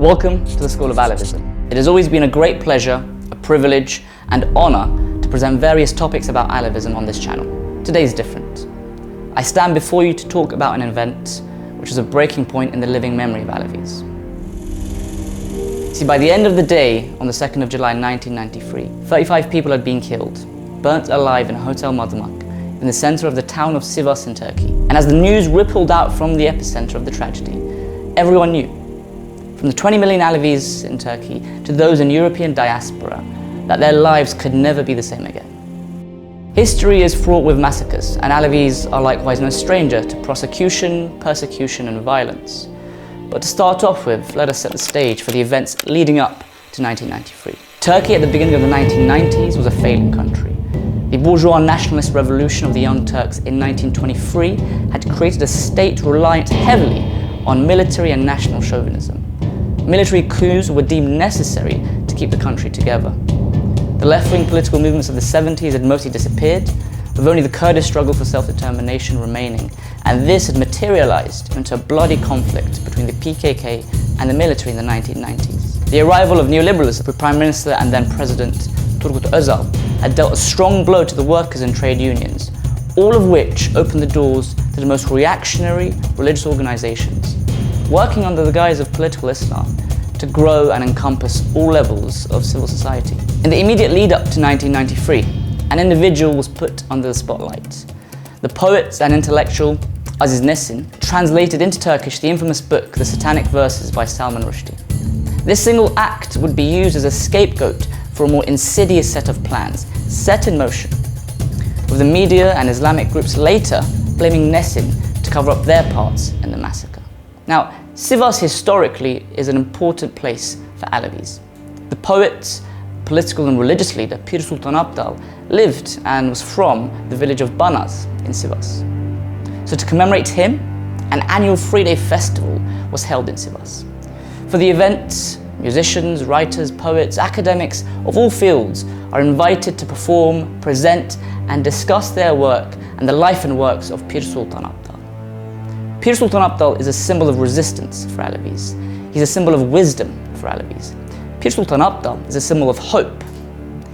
Welcome to the School of Alevism. It has always been a great pleasure, a privilege and honour to present various topics about Alevism on this channel. Today is different. I stand before you to talk about an event which is a breaking point in the living memory of Alevis. See, by the end of the day, on the 2nd of July 1993, 35 people had been killed, burnt alive in a Hotel Madımak, in the centre of the town of Sivas in Turkey. And as the news rippled out from the epicentre of the tragedy, everyone knew, from the 20 million Alevis in Turkey to those in European diaspora, that their lives could never be the same again. History is fraught with massacres, and Alevis are likewise no stranger to prosecution, persecution and violence. But to start off with, let us set the stage for the events leading up to 1993. Turkey at the beginning of the 1990s was a failing country. The bourgeois nationalist revolution of the Young Turks in 1923 had created a state reliant heavily on military and national chauvinism. Military coups were deemed necessary to keep the country together. The left-wing political movements of the 70s had mostly disappeared, with only the Kurdish struggle for self-determination remaining, and this had materialized into a bloody conflict between the PKK and the military in the 1990s. The arrival of neoliberalism, with Prime Minister and then President Turgut Özal, had dealt a strong blow to the workers and trade unions, all of which opened the doors to the most reactionary religious organizations, working under the guise of political Islam to grow and encompass all levels of civil society. In the immediate lead up to 1993, an individual was put under the spotlight. The poet and intellectual Aziz Nesin translated into Turkish the infamous book The Satanic Verses by Salman Rushdie. This single act would be used as a scapegoat for a more insidious set of plans set in motion, with the media and Islamic groups later blaming Nesin to cover up their parts in the massacre. Now, Sivas historically is an important place for Alevis. The poet, political and religious leader Pir Sultan Abdal lived and was from the village of Banaz in Sivas. So to commemorate him, an annual three-day festival was held in Sivas. For the event, musicians, writers, poets, academics of all fields are invited to perform, present and discuss their work and the life and works of Pir Sultan Abdal. Pir Sultan Abdal is a symbol of resistance for Alevis. He's a symbol of wisdom for Alevis. Pir Sultan Abdal is a symbol of hope.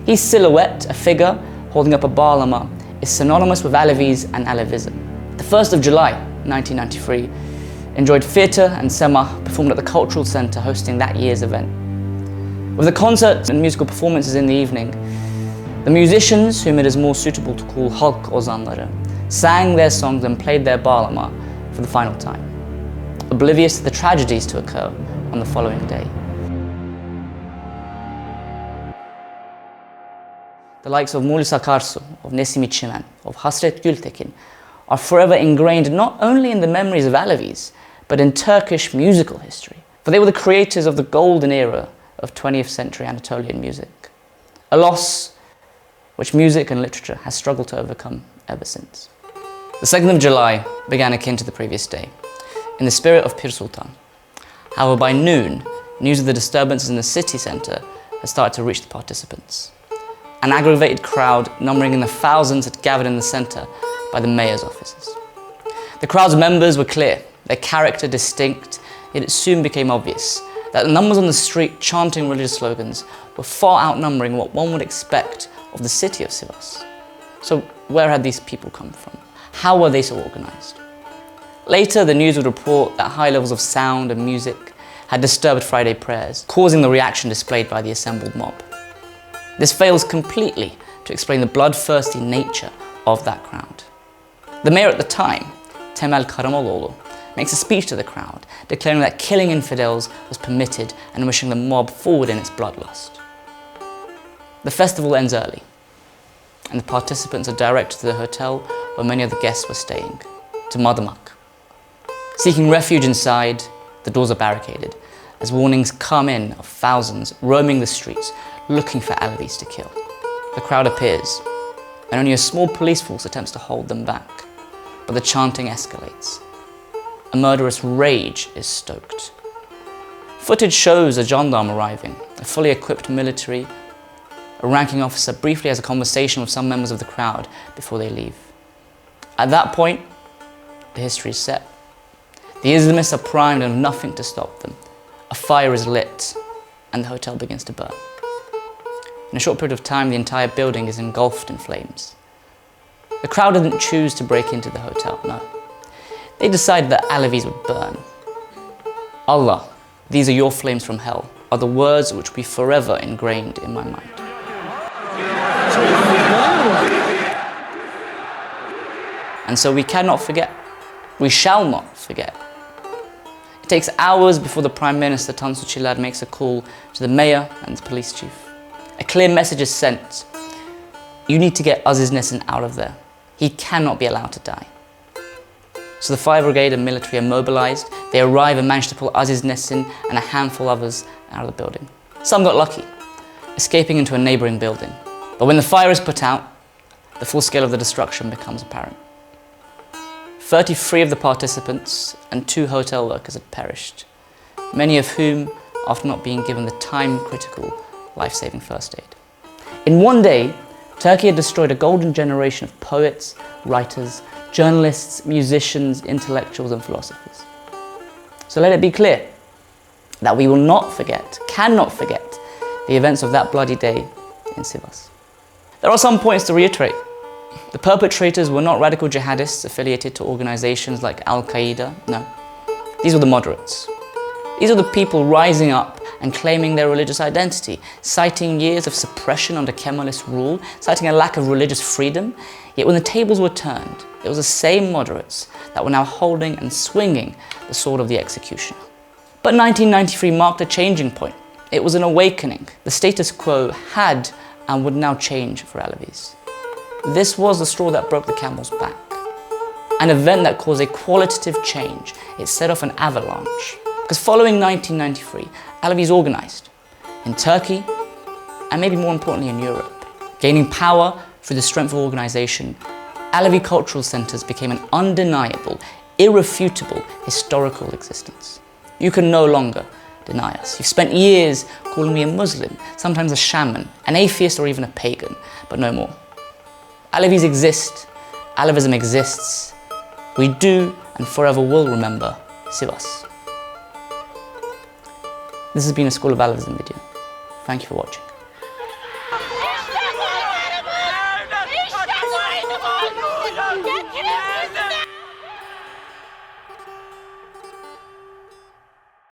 His silhouette, a figure holding up a bağlama, is synonymous with Alevis and Alevism. The 1st of July 1993 enjoyed theatre and Semah performed at the Cultural Centre hosting that year's event. With the concerts and musical performances in the evening, the musicians, whom it is more suitable to call halk ozanları, sang their songs and played their bağlama for the final time, oblivious to the tragedies to occur on the following day. The likes of Mulis Akarsu, of Nesim Çimen, of Hasret Gültekin are forever ingrained not only in the memories of Alevis, but in Turkish musical history. For they were the creators of the golden era of 20th century Anatolian music, a loss which music and literature has struggled to overcome ever since. The 2nd of July began akin to the previous day, in the spirit of Pir Sultan. However, by noon, news of the disturbances in the city centre had started to reach the participants. An aggravated crowd numbering in the thousands had gathered in the centre by the mayor's offices. The crowd's members were clear, their character distinct, yet it soon became obvious that the numbers on the street chanting religious slogans were far outnumbering what one would expect of the city of Sivas. So where had these people come from? How were they so organised? Later, the news would report that high levels of sound and music had disturbed Friday prayers, causing the reaction displayed by the assembled mob. This fails completely to explain the bloodthirsty nature of that crowd. The mayor at the time, Temel Karamoğlu, makes a speech to the crowd, declaring that killing infidels was permitted and wishing the mob forward in its bloodlust. The festival ends early, and the participants are directed to the hotel where many of the guests were staying, to Madımak. Seeking refuge inside, the doors are barricaded, as warnings come in of thousands roaming the streets looking for Alevis to kill. The crowd appears, and only a small police force attempts to hold them back, but the chanting escalates. A murderous rage is stoked. Footage shows a gendarme arriving, a fully equipped military. A ranking officer briefly has a conversation with some members of the crowd before they leave. At that point, the history is set. The Islamists are primed and have nothing to stop them. a fire is lit and the hotel begins to burn. In a short period of time, the entire building is engulfed in flames. The crowd didn't choose to break into the hotel, no. They decided that Alevis would burn. Allah, these are your flames from hell, are the words which will be forever ingrained in my mind. And so we cannot forget. We shall not forget. It takes hours before the Prime Minister Tansu Çiller makes a call to the mayor and the police chief. A clear message is sent. You need to get Aziz Nesin out of there. He cannot be allowed to die. So the fire brigade and military are mobilized. They arrive and manage to pull Aziz Nesin and a handful of others out of the building. Some got lucky, escaping into a neighboring building. But when the fire is put out, the full scale of the destruction becomes apparent. 33 of the participants and 2 hotel workers had perished, many of whom after not being given the time-critical life-saving first aid. In one day, Turkey had destroyed a golden generation of poets, writers, journalists, musicians, intellectuals and philosophers. So let it be clear that we will not forget, cannot forget, the events of that bloody day in Sivas. There are some points to reiterate. The perpetrators were not radical jihadists affiliated to organizations like Al-Qaeda, no. These were the moderates. These are the people rising up and claiming their religious identity, citing years of suppression under Kemalist rule, citing a lack of religious freedom. Yet when the tables were turned, it was the same moderates that were now holding and swinging the sword of the executioner. But 1993 marked a changing point. It was an awakening. The status quo had and would now change for Alevis. This was the straw that broke the camel's back. An event that caused a qualitative change. It set off an avalanche. Because following 1993, Alevis organized in Turkey and maybe more importantly in Europe. Gaining power through the strength of organization, Alevi cultural centers became an undeniable, irrefutable historical existence. You can no longer deny us. You've spent years calling me a Muslim, sometimes a shaman, an atheist or even a pagan, but no more. Alevis exist, Alevism exists. We do and forever will remember Sivas. This has been a School of Alevism video. Thank you for watching.